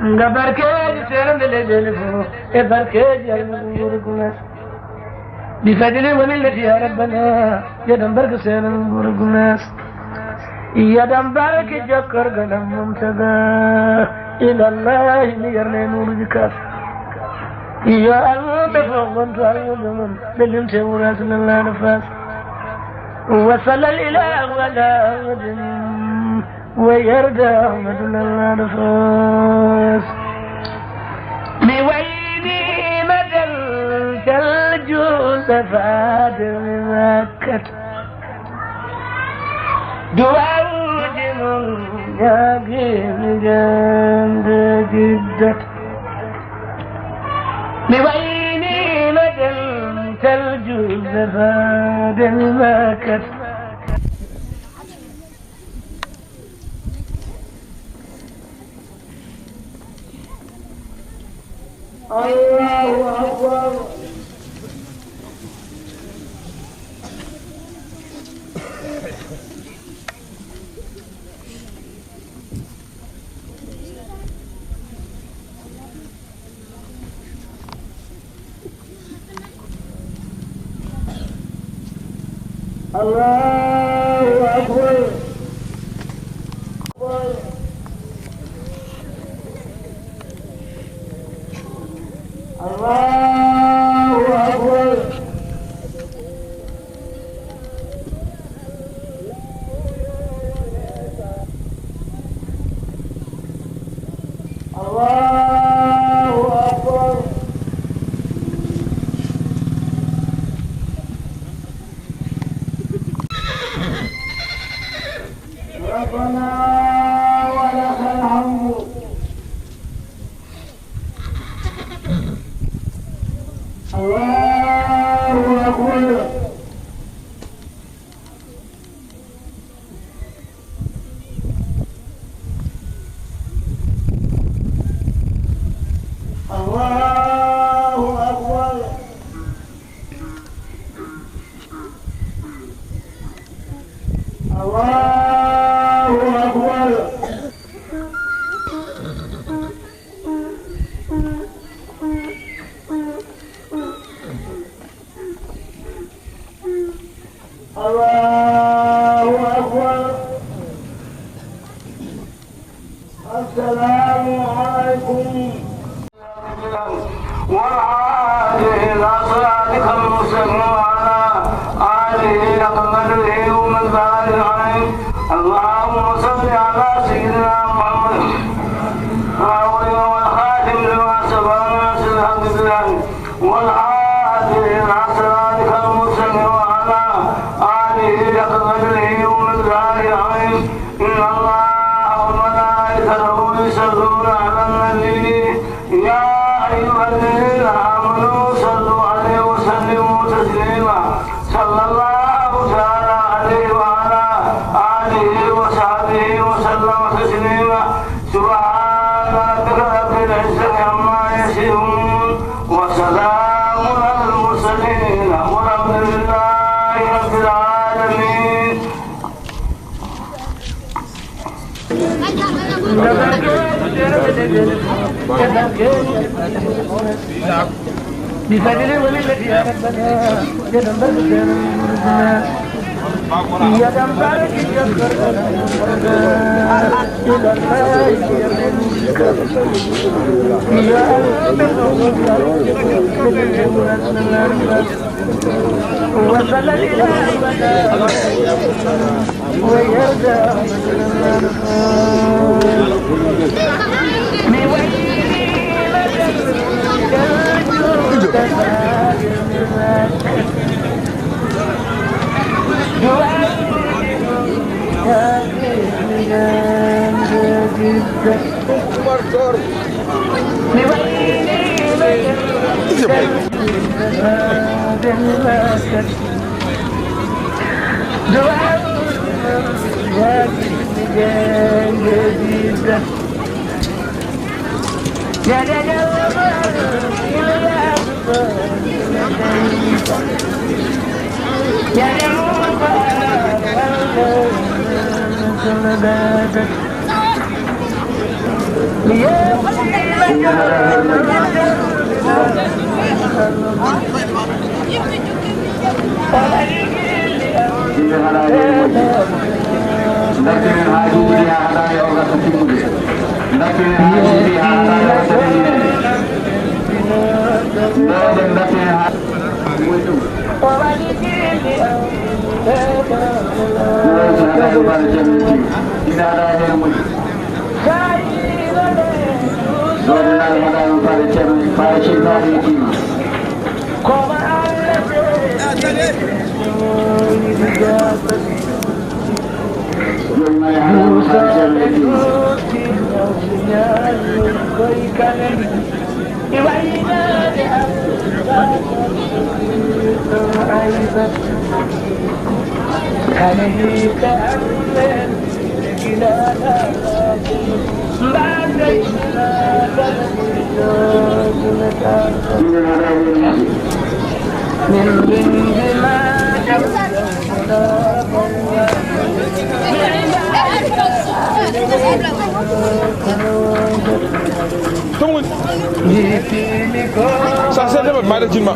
nga barkeeji seerandele delefo e barkeeji almagurgunas بفضل وللتي يا ربنا يدم برك سيرن غرغناس يدم برك جكر غنم ممتدا الى الله يرني نور بكاس يا المتفوقن تعلمون بلم تورات الله نفاس وصل الاله ولا ودن ويرد احمد الله نفاس بويني مدل كالجوز فادر مكة دواوج من يقين جند جدة بويني مدل كالجوز فادر مكة الله أكبر الله أكبر الله أكبر الله أكبر ربنا ولك الحمد الله أكبر الله أكبر الله أكبر الله أكبر السلام عليكم والعادي إلى صراطك المستقيم وعلى آله وقدره ومن بارك عليه اللهم صل على سيدنا محمد والخاتم لما سبق ناصر الحق بالله والعادي إلى صراطك المستقيم وعلى آله وقدره ومن بارك عليه إن الله وملائكته يصلون على النبي يا أيها الذين آمنوا صلوا عليه وسلموا تسليما صلى الله تعالى عليه وعلى آله وصحبه وسلم تسليما سبحان ربك رب العزة عما يصفون وسلام على المرسلين والحمد لله رب العالمين. بفضل وللتي يا ربنا يدم برك سيرن غرغناس يدم برك جكر غنم ممتدا إلى الله يرني نور بكاس يا وصل الإله ويرجى Ça c'est le mal de Jima.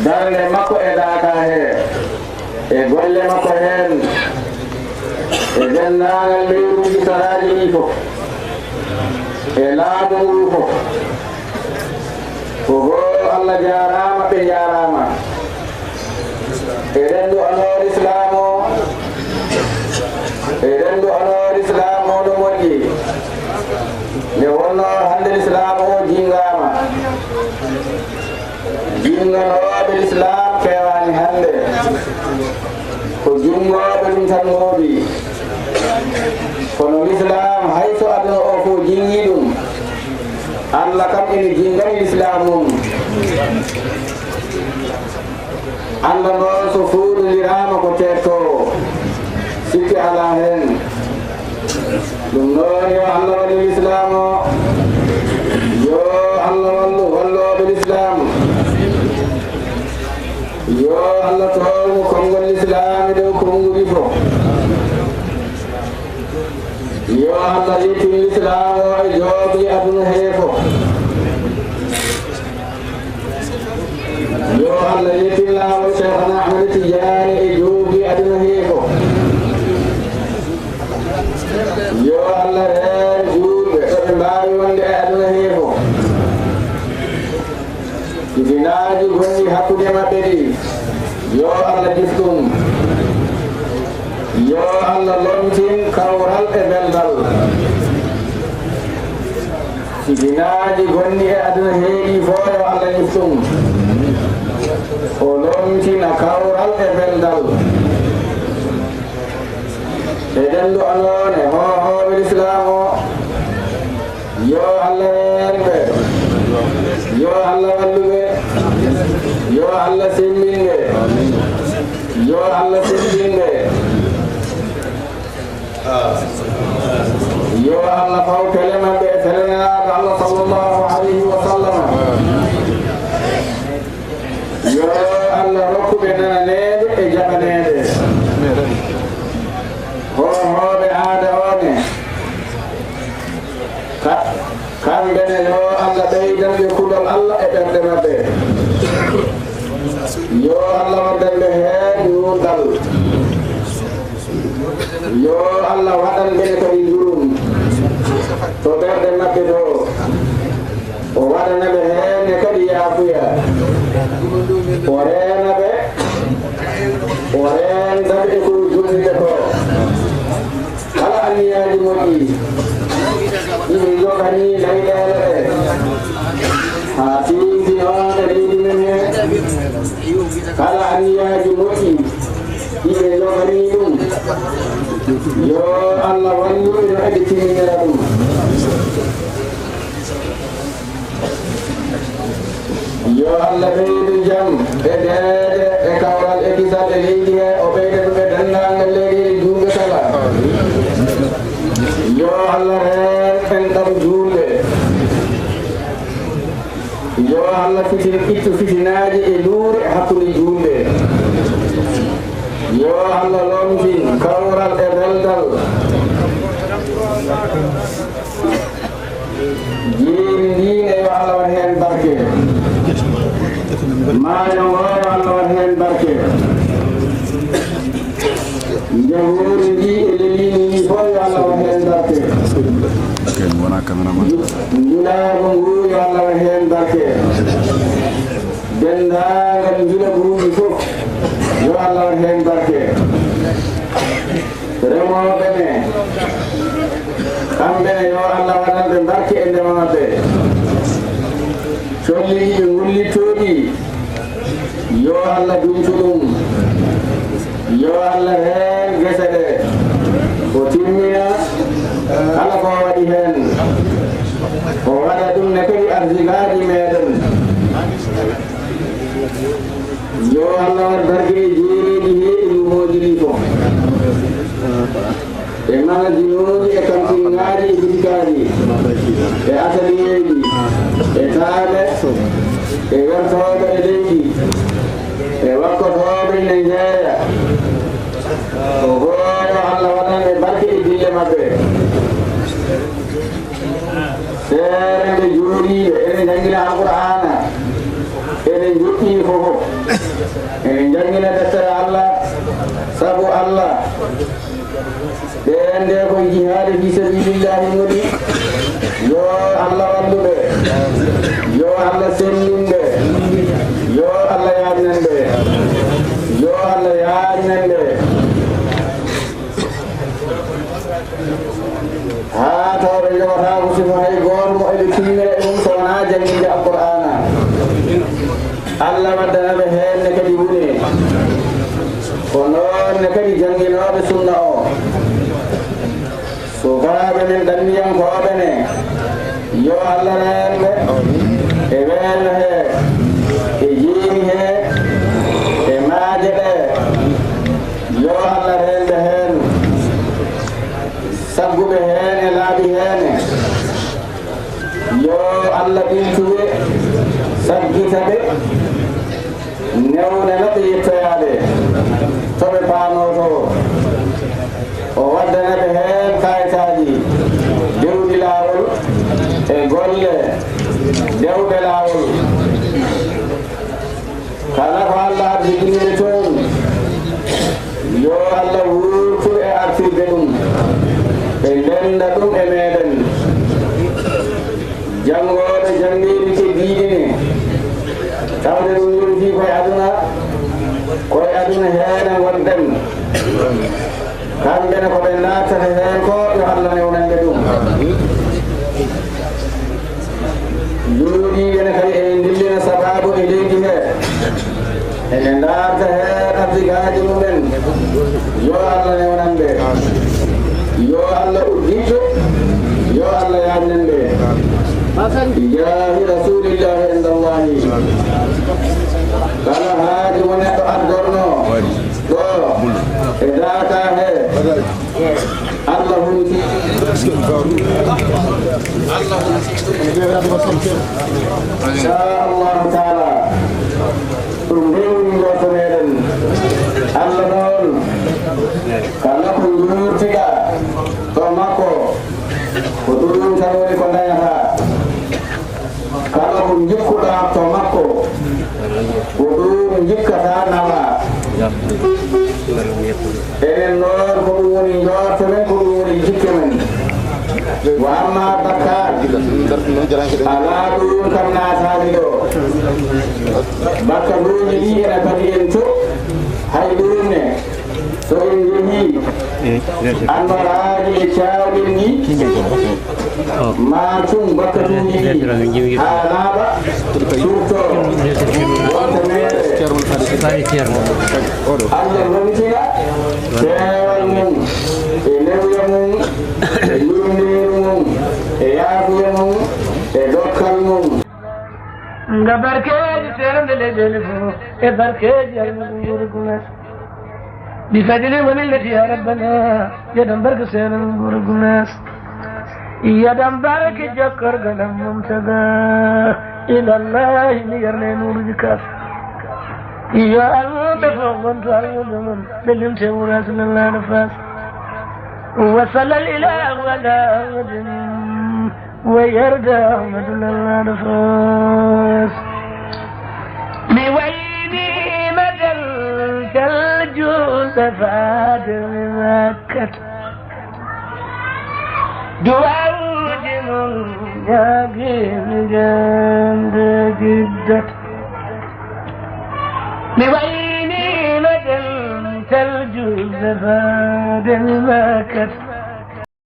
darnde makko e Daaka he e golle makko hen e dendagal leyruji saraji ɗi fof e laamu ngu fof ko goo Allah jarama ɓe jarama e rendu anor islam o e rendu anor islam o ɗo moƴƴi nde wonno hande l'islam o jingama jinganoɓe l'islam kewani hande ko jungoɓe ɗum tan moɗi kono l'islam hayso aduna o fo jingi ɗum Allah kam ene jingani l'islam mum Allah noon so fuɗodirama ko tetto sikki ala hen ɗum noon yo Allah waɗi l'islam o yo Allah walloɓe l'islam yo Allah towmo konngol l'islam e dow konnguli fof yo Allah yettin l'islam o e jooɓi aduna he fof yo Allah yettin laawol Cheikhana Ahmad Tidiane e jooɓi aduna he fof yo Allah reen juulɓe ɗoɓe mbawi wonde e aduna he fof jibinaji gonni hakkude maɓɓe ɗi yo Allah jiftum yo Allah lomtin kawral e beldal jibinaji gonni e aduna heeɗi fo yo Allah jiftum o lomtina kawral e beldal e dendu anone hohoɓe l'islam o yo Allah reenɓe yo Allah walluɓe yo Allah sembinɓe yo Allah sembinɓe yo Allah faw tele maɓɓe e telenaɗo Allah sallllahu alayhi wa sallam yo Allah rokkuɓe nananede e jaɓanede hohoɓe aada one kamɓene yo Allah ɓeydanɓe kulol Allah e ɓerde maɓɓe yo Allah waddanɓe heen yurdal yo Allah waɗanɓene kadi jurum to ɓerde maɓɓe to o waɗanaɓe heenne kadi yaafuya o reenaɓe o reendaɓe e ko jurnide ko kala anniyaji moƴƴi ɗum jogani leyɗele ɗe ha tiidi onde leydi men he kala anniyaji moƴƴi ɗiɓe jogani ɗum yo Allah wallu ino eɓe timminira ɗum yo Allah ɓeydu jam e deede e kawral e kisal e leydi he o ɓeyda ɗum e denndaangal leydi e juulɓe kala yo Allah reen en ɗam juulɓe yo Allah fitin ittu fitinaaji e luure hakkunde juulɓe yo Allah lomtin kawral e beldal jiiri ndiine yo Allah wat heen barke maayo ngo yo Allah wat heen barke jahuuri ndi e leliini ndi fof yo Allah wat heen barke njulaago ngu yo Allah wat heen barke denndaangal njulaguuji fof yo Allah wat heen barke remooɓe ɓe kamɓe ne yo Allah waɗanɓe barke e ndema maɓɓe colliɗi ɓe ngullittoɗi yo Allah dumtu ɗum yo Allah heen gese ɗe o timmina kala ko waɗi heen o waɗa ɗum ne kadi arsigaji meɗen yo Allah wat barke e jeereji heeɗi lumoji ɗi fof e magasinuji e kantinŋaji e bitikaji e ateliyeji e taaɓe e wertoɓe e leydi e wakkotoɓe ine jeeya o gooyo Allah waɗanɓe barke e dille maɓɓe seere nde jooɗiɓe ene jangina alqur'ana ene joƴƴi fofof ene jangina deftere Allah sabu Allah nde ko jihaade fi sabilillahi woni yo Allah walluɓe yo Allah sellinɓe yo Allah yaajinanɓe yo Allah yaajinanɓe haa tawɓe jogotako sifo hay gooto mo eɓe timmira e mum so wona janginde alqur'ana Allah waddanaɓe heenne kadi woni ko noonne kadi janginoɓe sunna o sukaaɓe men ɗanniyankoɓe ne yo Allah reenɓe e weelno he e jiimi he e maaje ɗe yo Allah reenɓe heen sagguɓe heen e laaɓi heene yo Allah ɓiltuɓe saggitaɓe newne no ɓe yettoyaɓe toɓe paanoto o waddanaɓe heen kayitaji dewɗi laawol e golle dewɓe laawol kala ko Allah ardiginire toon yo Allah wurtu e artirde ɗum ɓe ndenda ɗum e meɗen janngoɓe janngiri keddiɗini tawde ɗum yurti koye aduna heene wonɗen kamɓe ne ko ɓe nattata heen ko yo Allah newnanɓe ɗum juuɗiɓene kadi ene dillina sababu e leydi he ene darta heen arsigaji mumen yo Allah newnanɓe yo Allah udditɓe yo Allah yamnanɓe bijahi rasulillahi indallahi kala haaji mo neɗɗo addorno ɗo e Daaka he Allah hunti inchallahu taala ɗum rewni goto meɗen Allah noon kala ko jurtiɗa to makko ko ɗum tan woni ko dañata kala ko jikkuɗa to makko ko ɗum jikkata nawa enen noon ko ɗum woni jorto men ko ɗum woni jikke men wa amma bakkar ala ɗum kam naatani ɗo bakka ɗuji ɗi ene kadi en to hay ɗum ne so en jeehi anbaraji e cawɗen ni ma tum bakkatuji ɗi ha laaɓa surto wonta meɗe Allah wontina teewal mum e rewya mum e yurminiru mum e yaafuya mum e dokkal mum nga barkeji serande leyɗele fo e barkeji almagurgunas بفضل ومنك يا ربنا يدم برك سير الناس يدم برك جكر قدم ممتدى إلى الله نيرني نور جكاس يا أنت فوقنت المدمن بلمت ورسل الله نفاس وصل الإله ولا أمد ويرجى أحمد الله نفاس بويني مدل كالجوز فادر مكة دعاء جمل يقين جند جدة بويني مدل كالجوز فادر مكة